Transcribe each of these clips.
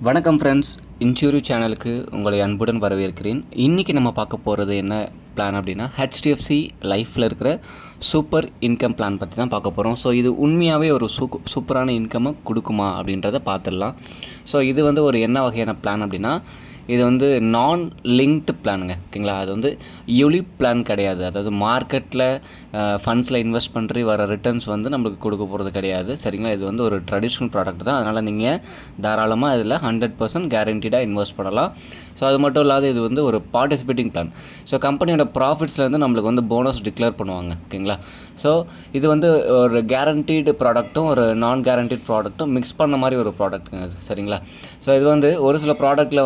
வணக்கம் friends, injury சேனலுக்கு உங்களை அன்புடன் வரவேற்கிறேன். இன்றைக்கி நம்ம பார்க்க போகிறது என்ன பிளான் அப்படின்னா, ஹெச்டிஎஃப்சி லைஃப்பில் இருக்கிற சூப்பர் இன்கம் பிளான் பற்றி தான் பார்க்க போகிறோம். ஸோ இது உண்மையாகவே ஒரு சூப்பரான இன்கம்மை கொடுக்குமா அப்படின்றத பார்த்துடலாம். ஸோ இது ஒரு என்ன வகையான பிளான் அப்படின்னா, இது நான் லிங்க்டு பிளானுங்க. ஓகேங்களா, அது யூலிப் பிளான் கிடையாது. அதாவது மார்க்கெட்டில் ஃபண்ட்ஸில் இன்வெஸ்ட் பண்ணுறி வர ரிட்டர்ன்ஸ் நம்மளுக்கு கொடுக்க போகிறது கிடையாது. சரிங்களா, இது ஒரு ட்ரெடிஷ்னல் ப்ராடக்ட் தான். அதனால் நீங்கள் தாராளமாக இதில் 100% கேரண்டீடாக இன்வெஸ்ட் பண்ணலாம். ஸோ அது மட்டும் இல்லாத இது ஒரு பார்ட்டிசிபேட்டிங் பிளான். ஸோ கம்பெனியோட ப்ராஃபிட்ஸ்லேருந்து நம்மளுக்கு போனஸ் டிக்ளேர் பண்ணுவாங்க. ஓகேங்களா, ஸோ இது ஒரு கேரண்டீடு ப்ராடக்ட்டும் ஒரு நான் கேரண்டீட் ப்ராடக்ட்டும் மிக்ஸ் பண்ண மாதிரி ஒரு ப்ராடக்ட்டுங்க அது. சரிங்களா, ஸோ இது ஒரு சில ப்ராடக்ட்டில்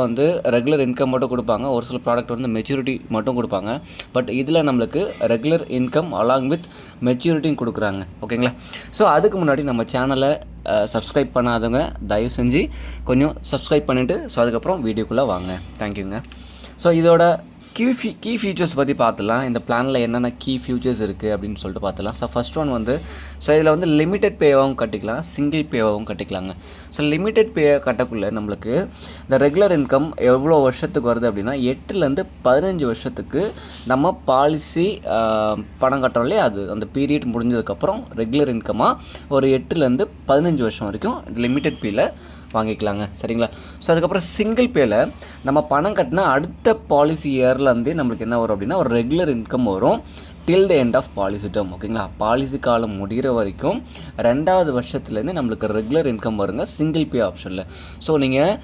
ரெகுலர் இன்கம் மட்டும் கொடுப்பாங்க, ஒரு சில ப்ராடக்ட் மெச்சூரிட்டி மட்டும் கொடுப்பாங்க. பட் இதில் நம்மளுக்கு ரெகுலர் இன்கம் அலாங் வித் மெச்சூரிட்டியும் கொடுக்குறாங்க. ஓகேங்களா, ஸோ அதுக்கு முன்னாடி நம்ம சேனலை சப்ஸ்கிரைப் பண்ணாதவங்க தயவு செஞ்சு கொஞ்சம் சப்ஸ்கிரைப் பண்ணிவிட்டு ஸோ அதுக்கப்புறம் வீடியோக்குள்ளே வாங்க. தேங்க்யூங்க. ஸோ இதோட கீ ஃபியூச்சர்ஸ் பற்றி பார்த்துலாம். இந்த பிளானில் என்னென்ன கீ ஃபியூச்சர்ஸ் இருக்குது அப்படின்னு சொல்லிட்டு பார்த்துலாம். ஸோ ஃபஸ்ட் ஒன் ஸோ இதில் லிமிட்டட் பேவாகவும் கட்டிக்கலாம், சிங்கிள் பேவாகவும் கட்டிக்கலாங்க. ஸோ லிமிட்டட் பே கட்டக்குள்ளே நம்மளுக்கு இந்த ரெகுலர் இன்கம் எவ்வளோ வருஷத்துக்கு வருது அப்படின்னா 8லேருந்து 15 வருஷத்துக்கு நம்ம பாலிசி பணம் கட்டுறோம் இல்லையா, அது அந்த பீரியட் முடிஞ்சதுக்கப்புறம் ரெகுலர் இன்கமாக ஒரு 8லேருந்து 15 வருஷம் வரைக்கும் இந்த லிமிட்டட் பேயில் வாங்கிக்கலாங்க. சரிங்களா, ஸோ அதுக்கப்புறம் சிங்கிள் பேயில் நம்ம பணம் கட்டினா அடுத்த பாலிசி இயர்லேருந்தே நம்மளுக்கு என்ன வரும் அப்படின்னா ஒரு ரெகுலர் இன்கம் வரும் till the end of policy term. ஓகேங்களா, பாலிசி காலம் முடிகிற வரைக்கும் 2வது வருஷத்துலேருந்து நம்மளுக்கு ரெகுலர் இன்கம் வருங்க சிங்கிள் பே ஆப்ஷனில். ஸோ நீங்கள்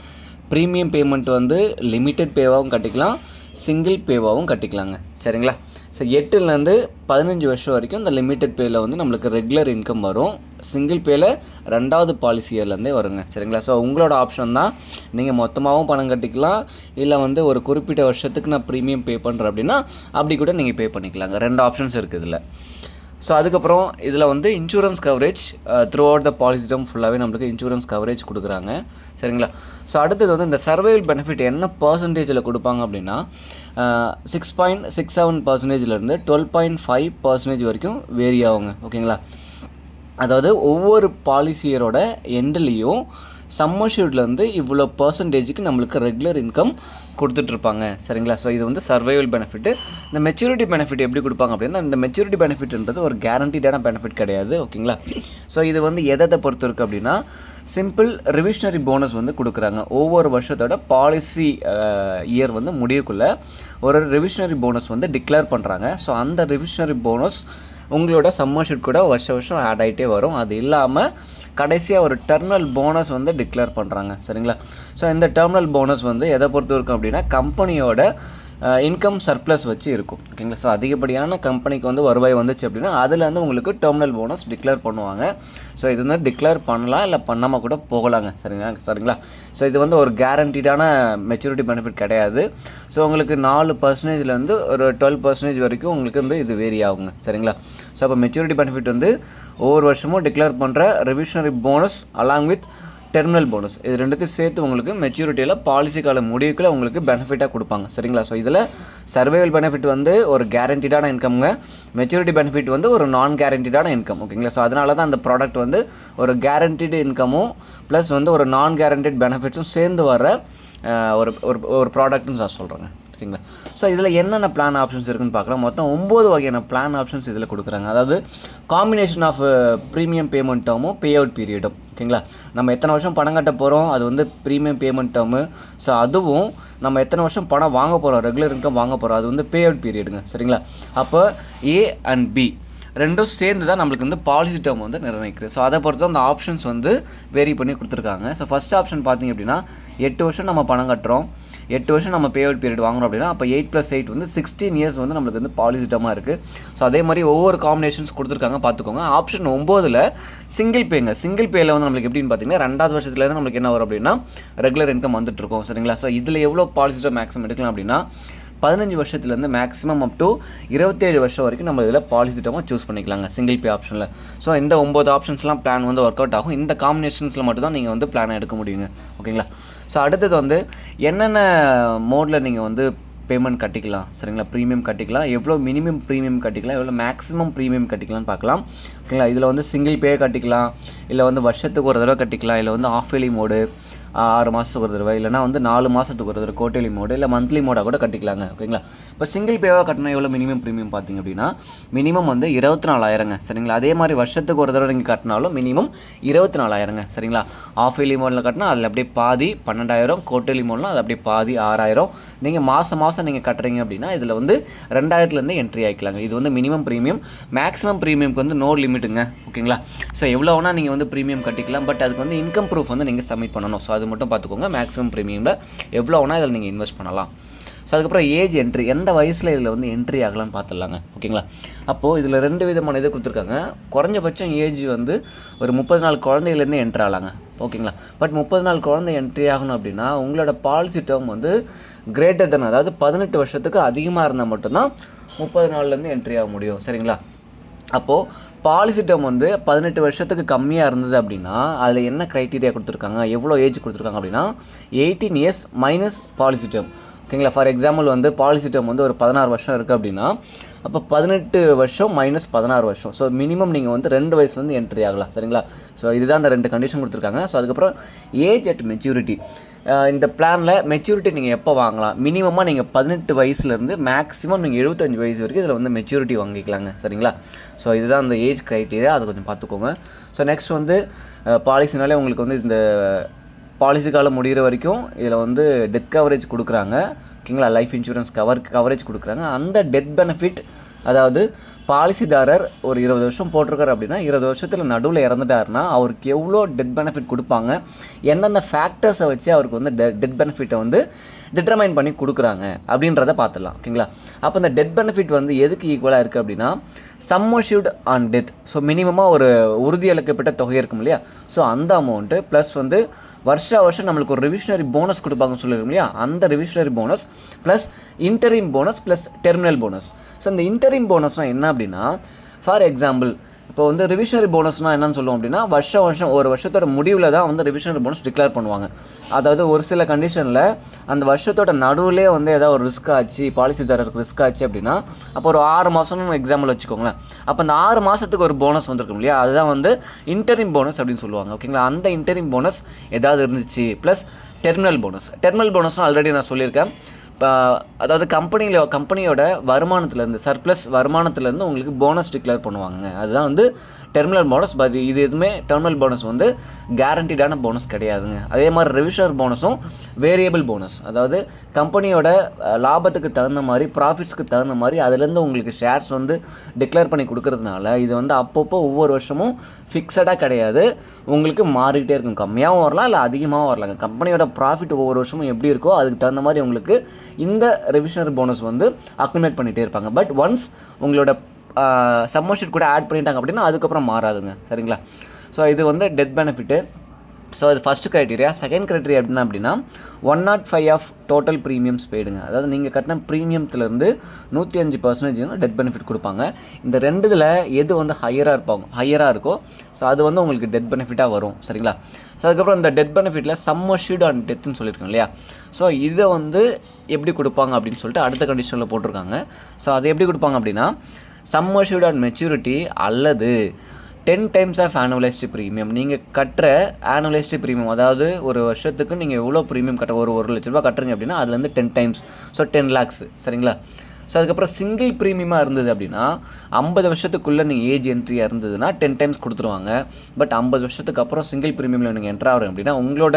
ப்ரீமியம் பேமெண்ட் லிமிட்டட் பேவாகவும் கட்டிக்கலாம், சிங்கிள் பேவாகவும் கட்டிக்கலாங்க. சரிங்களா, ஸோ 8லேருந்து 15 வருஷம் வரைக்கும் இந்த லிமிட்டட் பேயில் நம்மளுக்கு ரெகுலர் இன்கம் வரும், சிங்கிள் பேயில் 2வது பாலிசி இயர்லேருந்தே வருங்க. சரிங்களா, ஸோ உங்களோட ஆப்ஷன் தான். நீங்கள் மொத்தமாகவும் பணம் கட்டிக்கலாம், இல்லை ஒரு குறிப்பிட்ட வருஷத்துக்கு நான் ப்ரீமியம் பே பண்ணுறேன் அப்படின்னா அப்படி கூட நீங்கள் பே பண்ணிக்கலாங்க. 2 ஆப்ஷன்ஸ் இருக்குது இதில். ஸோ அதுக்கப்புறம் இதில் insurance coverage through out the policy term ஃபுல்லாகவே நம்மளுக்கு இன்சூரன்ஸ் கவரேஜ் கொடுக்குறாங்க. சரிங்களா, ஸோ அடுத்தது இந்த சர்வைவல் பெனிஃபிட் என்ன பர்சன்டேஜில் கொடுப்பாங்க அப்படின்னா 6.67%லேருந்து 12.5% வரைக்கும் வேரி ஆகுங்க. ஓகேங்களா, அதாவது ஒவ்வொரு பாலிசி இயரோட எண்ட்லேயும் சம்மர்ஷூட்லேருந்து இவ்வளோ பர்சன்டேஜுக்கு நம்மளுக்கு ரெகுலர் இன்கம் கொடுத்துட்ருப்பாங்க. சரிங்களா, ஸோ இது சர்வைவல் பெனிஃபிட்டு. இந்த மெச்சூரிட்டி பெனிஃபிட் எப்படி கொடுப்பாங்க அப்படின்னா, இந்த மெச்சூரிட்டி பெனிஃபிட்ன்றது ஒரு கேரண்டீடான பெனிஃபிட் கிடையாது. ஓகேங்களா, ஸோ இது எதை பொறுத்து இருக்குது அப்படின்னா, சிம்பிள் ரிவிஷனரி போனஸ் கொடுக்குறாங்க. ஒவ்வொரு வருஷத்தோட பாலிசி இயர் முடியக்குள்ளே ஒரு ரிவிஷனரி போனஸ் டிக்ளேர் பண்ணுறாங்க. ஸோ அந்த ரிவிஷனரி போனஸ் உங்களோட சம்மர்ஷூட் கூட வருஷம் ஆட் ஆகிட்டே வரும். அது இல்லாமல் கடைசியாக ஒரு டெர்மினல் போனஸ் டிக்ளேர் பண்ணுறாங்க. சரிங்களா, ஸோ இந்த டெர்மினல் போனஸ் எதை பொறுத்து இருக்கும் அப்படின்னா கம்பெனியோட இன்கம் சர்ப்ளஸ் வச்சு இருக்கும். ஓகேங்களா, ஸோ அதிகப்படியான கம்பெனிக்கு வருவாய் வந்துச்சு அப்படின்னா அதுலேருந்து உங்களுக்கு டெர்மினல் போனஸ் டிக்ளேர் பண்ணுவாங்க. ஸோ இது டிக்ளேர் பண்ணலாம், இல்லை பண்ணாமல் கூட போகலாங்க. சரிங்களா, ஸோ இது ஒரு கேரண்டீடான மெச்சூரிட்டி பெனிஃபிட் கிடையாது. ஸோ உங்களுக்கு 4%லேருந்து ஒரு 12% வரைக்கும் உங்களுக்கு இது வேரி ஆகுங்க. சரிங்களா, ஸோ அப்போ மெச்சூரிட்டி பெனிஃபிட் ஒவ்வொரு வருஷமும் டிக்ளேர் பண்ணுற reversionary bonus along with terminal bonus இது ரெண்டுத்தையும் சேர்த்து உங்களுக்கு மெச்சூரிட்டியில் பாலிசி காலம் முடிவுக்குள்ள உங்களுக்கு பெனிஃபிட்டாக கொடுப்பாங்க. சரிங்களா, ஸோ இதில் சர்வைவல் பெனிஃபிட் ஒரு கேரண்டீடான இன்கம்ங்க, மெச்சூரிட்டி பெனிஃபிட் ஒரு நான் கேரண்டீடான இன்கம். ஓகேங்களா, ஸோ அதனால தான் அந்த ப்ராடக்ட் ஒரு கேரண்டீடு இன்கமும் ப்ளஸ் ஒரு நான் கேரண்டீட் பெனிஃபிட்ஸும் சேர்ந்து வர ஒரு ப்ராடக்ட்னு நான் சொல்கிறேங்க. ஓகேங்களா, ஸோ இதில் என்னென்ன பிளான் ஆப்ஷன்ஸ் இருக்குன்னு பார்க்கலாம். மொத்தம் 9 வகையான பிளான் ஆப்ஷன்ஸ் இதில் கொடுக்குறாங்க. அதாவது காம்பினேஷன் ஆஃப் ப்ரீமியம் பேமெண்ட் டேர்மும் பே அவுட் பீரியடும். ஓகேங்களா, நம்ம எத்தனை வருஷம் பணம் கட்ட போகிறோம் அது ப்ரீமியம் பேமெண்ட் டேர்மு. ஸோ அதுவும் நம்ம எத்தனை வருஷம் பணம் வாங்க போகிறோம், ரெகுலர் இன்கம் வாங்க போகிறோம், அது பே அவுட் பீரியடுங்க. சரிங்களா, அப்போ ஏ அண்ட் பி ரெண்டும் சேர்ந்து தான் நம்மளுக்கு பாலிசி டேர்ம் நிர்ணயிக்கிறது. ஸோ அதை பொறுத்து அந்த ஆப்ஷன்ஸ் வேரி பண்ணி கொடுத்துருக்காங்க. ஸோ ஃபஸ்ட் ஆப்ஷன் பார்த்திங்க அப்படின்னா 8 வருஷம் நம்ம பணம் கட்டுறோம், 8 வருஷம் நம்ம பே அவுட் பீரியட் வாங்குறோம் அப்படின்னா அப்போ 8+8 16 இயர்ஸ் நம்மளுக்கு பாலிசி டேர்மாக இருக்குது. ஸோ அதே மாதிரி ஒவ்வொரு காம்பினேஷன்ஸ் கொடுத்துருக்காங்க பார்த்துக்கோங்க. ஆப்ஷன் 9ல் சிங்கிள் பேங்க. சிங்கிள் பேயில் நம்மளுக்கு எப்படின்னு பார்த்தீங்கன்னா 2வது வருஷத்துலேருந்து நம்மளுக்கு என்ன வரும் அப்படின்னா ரெகுலர் இன்கம் வந்துட்டுருக்கோம். சரிங்களா, ஸோ இதில் எவ்வளோ பாலிசி டேர்ம் மேக்ஸிமம் எடுக்கலாம் அப்படின்னா 15 வருஷத்துலேருந்து மேக்ஸிமம் அப் டு 27 வருஷம் வரைக்கும் நம்ம இதில் பாலிசி டேர்மாக சூஸ் பண்ணிக்கலாங்க சிங்கிள் பே ஆப்ஷனில். ஸோ இந்த 9 ஆப்ஷன்ஸ்லாம் பிளான் ஒர்க் அவுட் ஆகும். இந்த காம்பினேஷன்ஸில் மட்டும் தான் நீங்கள் பிளானை எடுக்க முடியுங்க. ஓகேங்களா, ஸோ அடுத்தது என்னென்ன மோடில் நீங்கள் பேமெண்ட் கட்டிக்கலாம். சரிங்களா, ப்ரீமியம் கட்டிக்கலாம், எவ்வளோ மினிமம் ப்ரீமியம் கட்டிக்கலாம், எவ்வளோ மேக்ஸிமம் ப்ரீமியம் கட்டிக்கலாம்னு பார்க்கலாம். ஓகேங்களா, இதில் சிங்கிள் பே கட்டிக்கலாம், இல்லை வருஷத்துக்கு ஒரு தடவை கட்டிக்கலாம், இல்லை ஆஃப் இயர்லி மோடு, 6 மாதத்துக்கு ஒரு தடவை, இல்லைனா வந்து 4 மாதத்துக்கு ஒரு தடவை குவார்ட்டர்லி மோடு, இல்லை மந்த்லி மோடாக கூட கட்டிக்கலாங்க. ஓகேங்களா. இப்போ சிங்கிள் பேவாக கட்டினா எவ்வளோ மினிமம் ப்ரீமியம் பார்த்தீங்க அப்படின்னா மினிமம் வந்து 24,000ங்க. சரிங்களா. அதே மாதிரி வருஷத்துக்கு ஒரு தடவை நீங்கள் கட்டினாலும் மினிமம் 24,000ங்க. சரிங்களா. ஆஃப் இயர்லி மோடில் கட்டினா அதில் அப்படியே பாதி 12,000, குவார்ட்டர்லி மோட்லாம் அது அப்படியே பாதி 6,000. நீங்கள் மாதம் நீங்கள் கட்டுறீங்க அப்படின்னா இதில் வந்து 2,000லேருந்து என்ட்ரி ஆகிக்கலாங்க. இது வந்து மினிமம் ப்ரீமியம். மேக்ஸிமம் ப்ரீமியம்க்கு வந்து நோ லிமிட்டுங்க. ஓகேங்களா. ஸோ எவ்வளோ வேணால் நீங்கள் வந்து ப்ரீமியம் கட்டிக்கலாம். பட் அதுக்கு வந்து இன்கம் ப்ரூஃப் வந்து நீங்கள் சப்மிட் பண்ணணும். ஸோ அது மட்டும் பார்த்துக்கோங்க. மேக்ஸிமம் ப்ரீமியமில் எவ்வளோ வேணால் இதில் நீங்கள் இன்வெஸ்ட் பண்ணலாம். ஸோ அதுக்கப்புறம் ஏஜ் என்ட்ரி, எந்த வயசில் இதில் வந்து என்ட்ரி ஆகலாம்னு பார்த்துடலாங்க. ஓகேங்களா. அப்போது இதில் 2 விதமான இது கொடுத்துருக்காங்க. குறைஞ்சபட்சம் ஏஜ் வந்து ஒரு 30 நாள் குழந்தையிலேருந்து என்ட்ரி ஆகலாங்க. ஓகேங்களா. பட் 30 நாள் குழந்தை என்ட்ரி ஆகணும் அப்படின்னா உங்களோட பாலிசி டேர்ம் வந்து கிரேட்டர் தென், அதாவது 18 வருஷத்துக்கு அதிகமாக இருந்தால் மட்டும்தான் 30 நாள்லேருந்து என்ட்ரி ஆக முடியும். சரிங்களா. அப்போது பாலிசி டேர்ம் வந்து 18 வருஷத்துக்கு கம்மியாக இருந்தது அப்படின்னா அதில் என்ன க்ரைட்டீரியா கொடுத்துருக்காங்க, எவ்வளோ ஏஜ் கொடுத்துருக்காங்க அப்படின்னா 18 இயர்ஸ் மைனஸ் பாலிசி டேர்ம். ஓகேங்களா. ஃபார் எக்ஸாம்பிள் வந்து பாலிசி டேர்ம் வந்து ஒரு 16 வருஷம் இருக்குது அப்படின்னா அப்போ 18 வருஷம் மைனஸ் 16 வருஷம். ஸோ மினிமம் நீங்கள் வந்து 2 வயசுலேருந்து என்ட்ரி ஆகலாம். சரிங்களா. ஸோ இதுதான் அந்த 2 கண்டிஷன் கொடுத்துருக்காங்க. ஸோ அதுக்கப்புறம் ஏஜ் அட் மெச்சூரிட்டி. இந்த பிளானில் மெச்சூரிட்டி நீங்கள் எப்போ வாங்கலாம், மினிமமாக நீங்கள் 18 வயசுலேருந்து மேக்ஸிமம் நீங்கள் 75 வயசு வரைக்கும் இதில் வந்து மெச்சூரிட்டி வாங்கிக்கலாங்க. சரிங்களா. ஸோ இதுதான் அந்த ஏஜ் க்ரைட்டீரியா, அதை கொஞ்சம் பார்த்துக்கோங்க. ஸோ நெக்ஸ்ட் வந்து பாலிசினாலே உங்களுக்கு வந்து இந்த பாலிசி காலம் முடிகிற வரைக்கும் இதில் வந்து டெத் கவரேஜ் கொடுக்குறாங்க. ஓகேங்களா. லைஃப் இன்சூரன்ஸ் கவரேஜ் கொடுக்குறாங்க. அந்த டெத் பெனிஃபிட், அதாவது பாலிசிதாரர் ஒரு 20 வருஷம் போட்டிருக்காரு அப்படின்னா 20 வருஷத்தில் நடுவில் இறந்துட்டாருன்னா அவருக்கு எவ்வளோ டெத் பெனிஃபிட் கொடுப்பாங்க, எந்தெந்த ஃபேக்டர்ஸை வச்சு அவருக்கு வந்து டெத் பெனிஃபிட்டை வந்து டிட்டர்மைன் பண்ணி கொடுக்குறாங்க அப்படின்றத பார்த்துடலாம். ஓகேங்களா. அப்போ இந்த டெத் பெனிஃபிட் வந்து எதுக்கு ஈக்குவலாக இருக்குது அப்படின்னா sum assured on death. So மினிமமாக ஒரு உறுதியளிக்கப்பட்ட தொகை இருக்கும் இல்லையா, ஸோ அந்த அமௌண்ட்டு ப்ளஸ் வந்து வருஷம் நம்மளுக்கு ஒரு ரிவிஷனரி போனஸ் கொடுப்பாங்கன்னு சொல்லியிருக்கோம் இல்லையா, அந்த reversionary bonus plus interim bonus plus terminal bonus. So இந்த இன்டரிம் போனஸ்னால் என்ன அப்படின்னா, ஃபார் எக்ஸாம்பிள் இப்போ வந்து ரிவிஷனரி போனஸ்னால் என்னன்னு சொல்லுவோம் அப்படின்னா வருஷம் ஒரு வருஷத்தோட முடிவில் தான் வந்து ரிவிஷனரி போனஸ் டிக்ளேர் பண்ணுவாங்க. அதாவது ஒரு சில கண்டிஷனில் அந்த வருஷத்தோட நடுவிலே வந்து ஏதாவது ஒரு ரிஸ்க் ஆச்சு, பாலிசிதாரருக்கு ரிஸ்க் ஆச்சு அப்படின்னா அப்போ ஒரு 6 மாதம்னு எக்ஸாம்பிள் வச்சுக்கோங்களேன். அப்போ அந்த 6 மாதத்துக்கு ஒரு போனஸ் வந்திருக்கும் இல்லையா, அதுதான் வந்து இன்டரிம் போனஸ் அப்படின்னு சொல்லுவாங்க. ஓகேங்களா. அந்த இன்டரிம் போனஸ் ஏதாவது இருந்துச்சு ப்ளஸ் டெர்மினல் போனஸ்னால் ஆல்ரெடி நான் சொல்லியிருக்கேன். அதாவது கம்பெனியோட வருமானத்துலேருந்து சர்ப்ளஸ் வருமானத்துலேருந்து உங்களுக்கு போனஸ் டிக்ளேர் பண்ணுவாங்க. அதுதான் வந்து டெர்மினல் போனஸ். பட் இது எதுவுமே டெர்மினல் போனஸ் வந்து கேரண்டீடான போனஸ் கிடையாதுங்க. அதே மாதிரி ரிவிஷனர் போனஸும் வேரியபிள் போனஸ், அதாவது கம்பெனியோட லாபத்துக்கு தகுந்த மாதிரி ப்ராஃபிட்ஸ்க்கு தகுந்த மாதிரி அதுலேருந்து உங்களுக்கு ஷேர்ஸ் வந்து டிக்ளேர் பண்ணி கொடுக்கறதுனால இது வந்து அப்பப்போ ஒவ்வொரு வருஷமும் ஃபிக்ஸடாக கிடையாது, உங்களுக்கு மாறிக்கிட்டே இருக்கும். கம்மியாகவும் வரலாம், இல்லை அதிகமாகவும் வரலாங்க. கம்பெனியோட ப்ராஃபிட் ஒவ்வொரு வருஷமும் எப்படி இருக்கோ அதுக்கு தகுந்த மாதிரி உங்களுக்கு இந்த ரிவிஷனரி போனஸ் வந்து அக்குமுலேட் பண்ணிகிட்டே இருப்பாங்க. பட் ஒன்ஸ் உங்களோட சம் அஷ்யூர்ட் கூட ஆட் பண்ணிட்டாங்க அப்படின்னா அதுக்கப்புறம் மாறாதுங்க. சரிங்களா. ஸோ இது வந்து டெத் பெனிஃபிட்டு. ஸோ அது ஃபஸ்ட்டு க்ரைட்டீரியா. செகண்ட் க்ரைட்டீரியா அப்படின்னா 105 ஆஃப் டோட்டல் ப்ரீமியம்ஸ் போயிடுங்க. அதாவது நீங்கள் கட்டின ப்ரீமியத்துலேருந்து 105% டெத் பெனிஃபிட் கொடுப்பாங்க. இந்த ரெண்டுதில் எது வந்து ஹையராக இருக்கோ ஸோ அது வந்து உங்களுக்கு டெத் பெனிஃபிட்டாக வரும். சரிங்களா. ஸோ அதுக்கப்புறம் இந்த டெத் பெனிஃபிட்டில் சம் அஷ்யூர்ட் ஆன் டெத்துன்னு சொல்லியிருக்கோம் இல்லையா, ஸோ இதை வந்து எப்படி கொடுப்பாங்க அப்படின்னு சொல்லிட்டு அடுத்த கண்டிஷனில் போட்டிருக்காங்க. ஸோ அது எப்படி கொடுப்பாங்க அப்படின்னா சம் அஷ்யூர்ட் ஆன் மெச்சூரிட்டி அல்லது 10 times ஆஃப் ஆனுவலைஸ்டு ப்ரீமியம். நீங்கள் கட்டுற ஆனுவலைஸ்டு ப்ரீமியம், அதாவது ஒரு வருஷத்துக்கு நீங்கள் எவ்வளோ ப்ரீமியம் கட்ட ஒரு லட்ச ரூபா கட்டுறீங்க அப்படின்னா அதுலேருந்து 10 times, ஸோ 10 lakhs. சரிங்களா. ஸோ அதுக்கப்புறம் சிங்கிள் ப்ரீமியமாக இருந்தது அப்படின்னா 50 வருஷத்துக்குள்ளே நீங்கள் ஏஜ் என்ட்ரியாக இருந்ததுன்னா 10 times கொடுத்துருவாங்க. பட் 50 வருஷத்துக்கு அப்புறம் சிங்கிள் ப்ரீமியமில் நீங்கள் என்ட்ரு ஆகிறீங்க அப்படின்னா உங்களோட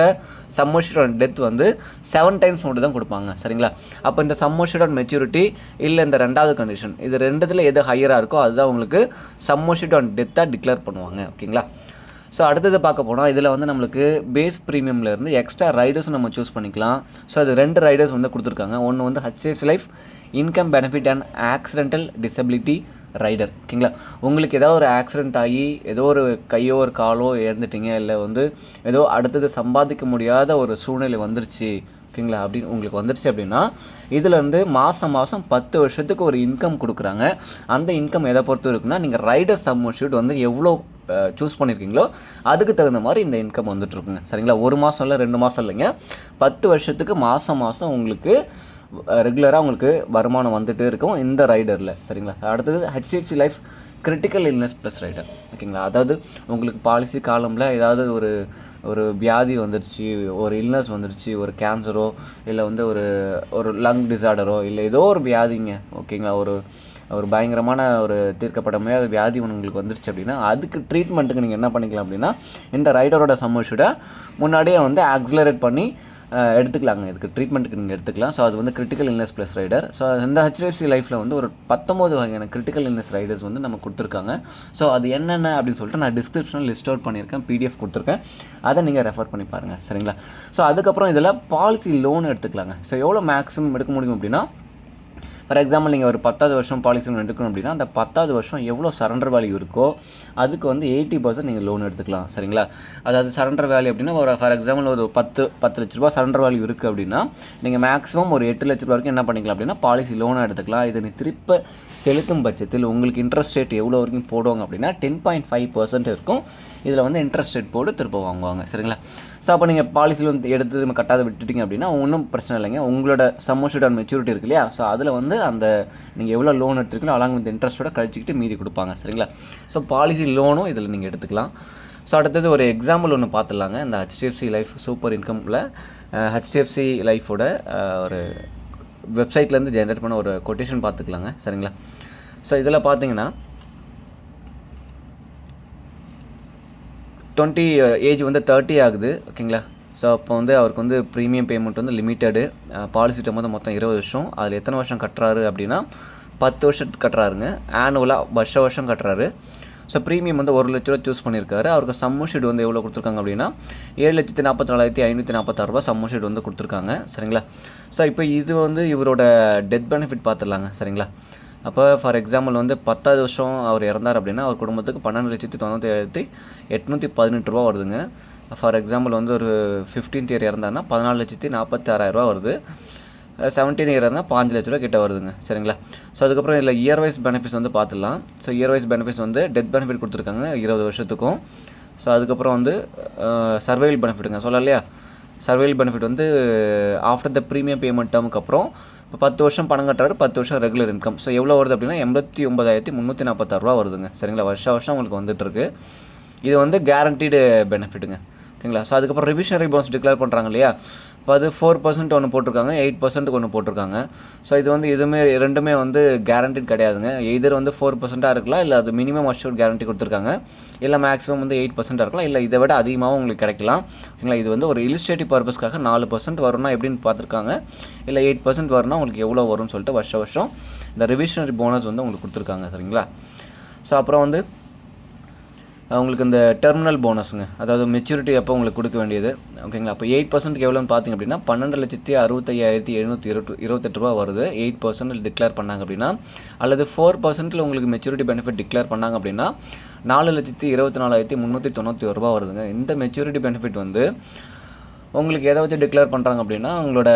சம் அஷ்யூர்ட் ஆன் டெத் வந்து 7 times மட்டும் தான் கொடுப்பாங்க. சரிங்களா. அப்போ இந்த சம் அஷ்யூர்ட் ஆன் மெச்சூரிட்டி இல்லை இந்த ரெண்டாவது கண்டிஷன், இது ரெண்டுத்தில் எது ஹையராக இருக்கோ அதுதான் உங்களுக்கு சம் அஷ்யூர்ட் ஆன் டெத்தாக டிக்ளேர் பண்ணுவாங்க. ஓகேங்களா. ஸோ அடுத்தது பார்க்க போனால் இதில் வந்து நம்மளுக்கு பேஸ் ப்ரீமியம்லேருந்து எக்ஸ்ட்ரா ரைடர்ஸ் நம்ம சூஸ் பண்ணிக்கலாம். ஸோ அது 2 ரைடர்ஸ் வந்து கொடுத்துருக்காங்க. ஒன்று வந்து HDFC life income benefit and accidental disability rider. ஓகேங்களா. உங்களுக்கு ஏதோ ஒரு ஆக்சிடென்ட் ஆகி ஏதோ ஒரு கையோ ஒரு காலோ இழந்துட்டீங்க, இல்லை வந்து ஏதோ அடுத்தது சம்பாதிக்க முடியாத ஒரு சூழ்நிலை வந்துருச்சு, ஓகேங்களா, அப்படின்னு உங்களுக்கு வந்துருச்சு அப்படின்னா இதிலேருந்து மாதம் 10 வருஷத்துக்கு ஒரு இன்கம் கொடுக்குறாங்க. அந்த இன்கம் எதை பொறுத்து இருக்குன்னா நீங்கள் ரைடர் சம் அஷ்யூர்ட் வந்து எவ்வளோ சூஸ் பண்ணியிருக்கீங்களோ அதுக்கு தகுந்த மாதிரி இந்த இன்கம் வந்துட்டுருக்குங்க. சரிங்களா. 1 மாதம் இல்லை 2 மாதம் இல்லைங்க, 10 வருஷத்துக்கு மாதம் உங்களுக்கு ரெகுலராக உங்களுக்கு வருமானம் வந்துகிட்டே இருக்கும் இந்த ரைடரில். சரிங்களா? அடுத்தது HDFC life critical illness plus rider. ஓகேங்களா? அதாவது உங்களுக்கு பாலிசி காலமில் ஏதாவது ஒரு வியாதி வந்துடுச்சு, ஒரு இல்னஸ் வந்துடுச்சு, ஒரு கேன்சரோ இல்லை வந்து ஒரு லங் டிசார்டரோ இல்லை ஏதோ ஒரு வியாதிங்க. ஓகேங்களா? ஒரு பயங்கரமான ஒரு தீர்க்கப்பட முடியாத வியாதி உங்களுக்கு வந்துருச்சு அப்படின்னா அதுக்கு ட்ரீட்மெண்ட்டுக்கு நீங்கள் என்ன பண்ணிக்கலாம் அப்படின்னா இந்த ரைடரோட சம்மர்ஷூடை முன்னாடியே வந்து ஆக்ஸலரேட் பண்ணி எடுத்துக்கலாங்க. இதுக்கு ட்ரீட்மெண்ட்டுக்கு நீங்கள் எடுத்துக்கலாம். ஸோ அது வந்து critical illness plus rider. So இந்த ஹெச்டிஎஃப்சி லைஃப்பில் வந்து ஒரு 19 வகையான கிரிட்டிக்கல் இல்னஸ் ரைடர்ஸ் வந்து நம்ம கொடுத்துருக்காங்க. ஸோ அது என்னென்ன அப்படின்னு சொல்லிட்டு நான் டிஸ்கிரிப்ஷனில் லிஸ்ட் அவுட் பண்ணியிருக்கேன், PDF கொடுத்துருக்கேன், அதை நீங்கள் ரெஃபர் பண்ணி பாருங்கள். சரிங்களா? ஸோ அதுக்கப்புறம் இதில் பாலிசி லோன் எடுத்துக்கலாங்க. ஸோ எவ்வளோ மேக்ஸிமம் எடுக்க முடியும் அப்படின்னா, ஃபார் எக்ஸாம்பிள் நீங்கள் ஒரு 10வது வருஷம் பாலிசி லோன் எடுக்கணும் அப்படின்னா அந்த 10வது வருஷம் எவ்வளோ சரண்டர் வேல்யூ இருக்கோ அதுக்கு வந்து 80% நீங்கள் லோன் எடுத்துக்கலாம். சரிங்களா? அதாவது சரண்டர் வேல்யூ அப்படின்னா ஒரு ஃபார் எக்ஸாம்பிள் ஒரு 10 லட்ச ரூபா சரண்டர் வேல்யூ இருக்குது அப்படின்னா நீங்கள் மேக்ஸிமம் ஒரு 8 லட்ச ரூபா வரைக்கும் என்ன பண்ணிக்கலாம் அப்படின்னா பாலிசி லோனாக எடுத்துக்கலாம். இதை நீ திருப்ப செலுத்தும் பட்சத்தில் உங்களுக்கு இன்ட்ரெஸ்ட் ரேட் எவ்வளோ வரைக்கும் போடுவாங்க அப்படின்னா 10.5% இருக்கும். இதில் வந்து இன்ட்ரெஸ்ட் ரேட் போட்டு திருப்ப வாங்குவாங்க. சரிங்களா? ஸோ அப்போ நீங்கள் பாலிசி லோன் எடுத்து நம்ம கட்டாத விட்டுட்டிங்க அப்படின்னா ஒன்றும் பிரச்சனை இல்லைங்க. உங்களோட சம்மர்ஷூட் அண்ட் மெச்சூரிட்டி இருக்கு இல்லையா? ஸோ அதில் வந்து அந்த நீங்கள் எவ்வளோ லோன் எடுத்துருக்கீங்களோ அலாங் வித் இன்ட்ரெஸ்ட்டோட கழிச்சிக்கிட்டு மீதி கொடுப்பாங்க. சரிங்களா? ஸோ பாலிசி லோனும் இதில் நீங்கள் எடுத்துக்கலாம். ஸோ அடுத்தது ஒரு எக்ஸாம்பிள் ஒன்று பார்த்துடலாங்க. இந்த ஹெச்டிஎஃப்சி லைஃப் சூப்பர் இன்கமில் ஹெச்டிஎஃப்சி லைஃபோட ஒரு வெப்சைட்லேருந்து ஜென்ரேட் பண்ண ஒரு கொட்டேஷன் பார்த்துக்கலாங்க. சரிங்களா? ஸோ இதில் பார்த்தீங்கன்னா 20 ஏஜ் வந்து 30 ஆகுது. ஓகேங்களா? ஸோ அப்போ வந்து அவருக்கு வந்து ப்ரீமியம் பேமெண்ட் வந்து லிமிட்டடு. பாலிசி டேர்ம் வந்து மொத்தம் 20 வருஷம். அதில் எத்தனை வருஷம் கட்டுறாரு அப்படின்னா 10 வருஷத்துக்கு கட்டுறாருங்க. ஆனுவலாக வருஷம் கட்டுறாரு. ஸோ ப்ரீமியம் வந்து 1 லட்ச ரூபா சூஸ் பண்ணியிருக்காரு. அவருக்கு சம்மர்ஷீட் வந்து எவ்வளோ கொடுத்துருக்காங்க அப்படின்னா 7,44,546 ரூபா சம்மர்ஷீட் வந்து கொடுத்துருக்காங்க. சரிங்களா? ஸோ இப்போ இது வந்து இவரோட டெத் பெனிஃபிட் பார்த்துடலாங்க. சரிங்களா? அப்போ ஃபார் எக்ஸாம்பிள் வந்து 10வது வருஷம் அவர் இறந்தார் அப்படின்னா அவர் குடும்பத்துக்கு 12,97,818 ரூபா வருதுங்க. ஃபார் எக்ஸாம்பிள் வந்து ஒரு 15th இயர் இறந்தாருன்னா 14,46,000 ரூபா வருது. 17 இயர்னா 5 லட்ச ரூபா கிட்ட வருதுங்க. சரிங்களா? ஸோ அதுக்கப்புறம் இதில் இயர் வைஸ் பெனிஃபிட்ஸ் வந்து பார்த்துடலாம். ஸோ இயர் வைஸ் பெனிஃபிட்ஸ் வந்து டெத் பெனிஃபிட் கொடுத்துருக்காங்க 20 வருஷத்துக்கும். ஸோ அதுக்கப்புறம் வந்து சர்வைவல் பெனிஃபிட்டுங்க சொல்லலாம் இல்லையா? சர்வைவல் பெனிஃபிட் வந்து ஆஃப்டர் த ப்ரீமியம் பேமெண்ட் டேர்முக்கு அப்புறம் இப்போ 10 வருஷம் பணம் கட்டுறாரு, 10 வருஷம் ரெகுலர் இன்கம். ஸோ எவ்வளோ வருது அப்படின்னா 89,346 ரூபா வருதுங்க. சரிங்களா? வருஷம் உங்களுக்கு வந்துட்டுருக்கு. இது வந்து கேரண்டீடு பெனிஃபிட்டுங்க. ஓகேங்களா? ஸோ அதுக்கப்புறம் ரிவிஷனரி போனஸ் டிக்ளேர் பண்ணுறாங்க இல்லையா? இப்போ அது 4% ஒன்று போட்டிருக்காங்க, 8% ஒன்று போட்டிருக்காங்க. ஸோ இது வந்து ரெண்டுமே வந்து கேரண்டீட் கிடையாதுங்க. எதர் வந்து 4% இருக்கலாம், இல்லை அது மினிமம் அஷ்யூர்ட் கேரண்டி கொடுத்துருக்காங்க, இல்லை மேக்ஸிமம் வந்து 8% இருக்கலாம், இல்லை இதை விட அதிகமாகவும் உங்களுக்கு கிடைக்கலாம். ஓகேங்களா? இது வந்து ஒரு இலிஸ்ட்ரேட்டிவ் பர்பஸ்க்காக 4% வரும்னா எப்படின்னு பார்த்துருக்காங்க, இல்லை 8% வரும்னா உங்களுக்கு எவ்வளோ வரும்னு சொல்லிட்டு வருஷம் இந்த ரிவிஷனரி போனஸ் வந்து உங்களுக்கு கொடுத்துருக்காங்க. சரிங்களா? ஸோ அப்புறம் வந்து உங்களுக்கு இந்த டெர்மினல் போனஸுங்க, அதாவது மெச்சூரிட்டி அப்போ உங்களுக்கு கொடுக்க வேண்டியது. ஓகேங்களா? அப்போ 8%க்கு எவ்வளோன்னு பார்த்தீங்க அப்படின்னா 12,65,728 ரூபா வருது. 8% டிக்ளேர் பண்ணாங்க அப்படின்னா, அல்லது 4%ல் உங்களுக்கு மெச்சூரிட்டி பெனிஃபிட் டிக்ளேர் பண்ணாங்க அப்படின்னா 4,24,391 ரூபா வருதுங்க. இந்த மெச்சூரிட்டி பெனிஃபிட் வந்து உங்களுக்கு எதை வச்சு டிக்ளேர் பண்ணுறாங்க அப்படின்னா உங்களோட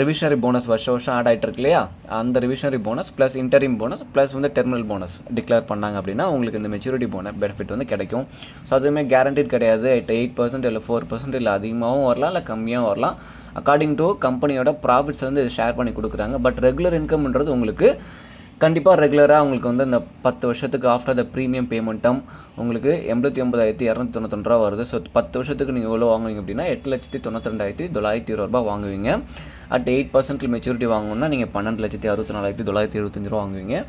ரிவிஷனரி போனஸ் வருஷம் ஆட் ஆகிட்டு இருக்கு இல்லையா? அந்த reversionary bonus plus interim bonus plus வந்து டெர்மினல் போனஸ் டிக்ளேர் பண்ணாங்க அப்படின்னா உங்களுக்கு இந்த மெச்சூரிட்டி பெனிஃபிட் வந்து கிடைக்கும். ஸோ அதுவுமே கேரண்டீட் கிடையாது. 8% இல்லை 4% இல்லை அதிகமாகவும் வரலாம், இல்லை கம்மியாகவும் வரலாம். அக்கார்டிங் டு கம்பெனியோட ப்ராஃபிட்ஸ் வந்து ஷேர் பண்ணி கொடுக்குறாங்க. பட் ரெகுலர் இன்கம்ன்றது உங்களுக்கு கண்டிப்பாக ரெகுலராக உங்களுக்கு வந்து இந்த 10 வருஷத்துக்கு ஆஃப்டர் த ப்ரீமியம் பேமெண்ட்டம் உங்களுக்கு 89,291 ரூபா வருது. ஸோ 10 வருஷத்துக்கு நீங்கள் எவ்வளோ வாங்குவீங்க அப்படின்னா 8,92,920 ரூபா வாங்குவீங்க. அட் 8% மெச்சூரிட்டி வாங்கணும்னா நீங்கள் 12,64,975 ரூபா வாங்குவீங்க.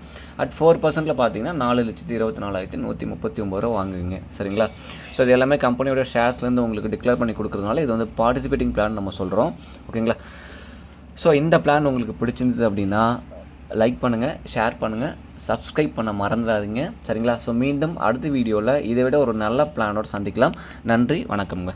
அட் 4%ல் பார்த்தீங்கன்னா 4,24,139 ரூபா வாங்குவீங்க. சரிங்களா? ஸோ இது எல்லாமே கம்பெனியோட ஷேர்ஸ்லேருந்து உங்களுக்கு டிக்ளேர் பண்ணி கொடுக்குறதுனால இது வந்து பார்ட்டிசிபேட்டிங் பிளான் நம்ம சொல்கிறோம். ஓகேங்களா? ஸோ இந்த பிளான் உங்களுக்கு பிடிச்சிருந்துச்சு அப்படின்னா லைக் பண்ணுங்கள், ஷேர் பண்ணுங்கள், சப்ஸ்கிரைப் பண்ண மறந்துடாதீங்க. சரிங்களா? ஸோ மீண்டும் அடுத்த வீடியோவில் இதை விட ஒரு நல்ல பிளானோடு சந்திக்கலாம். நன்றி, வணக்கம்ங்க.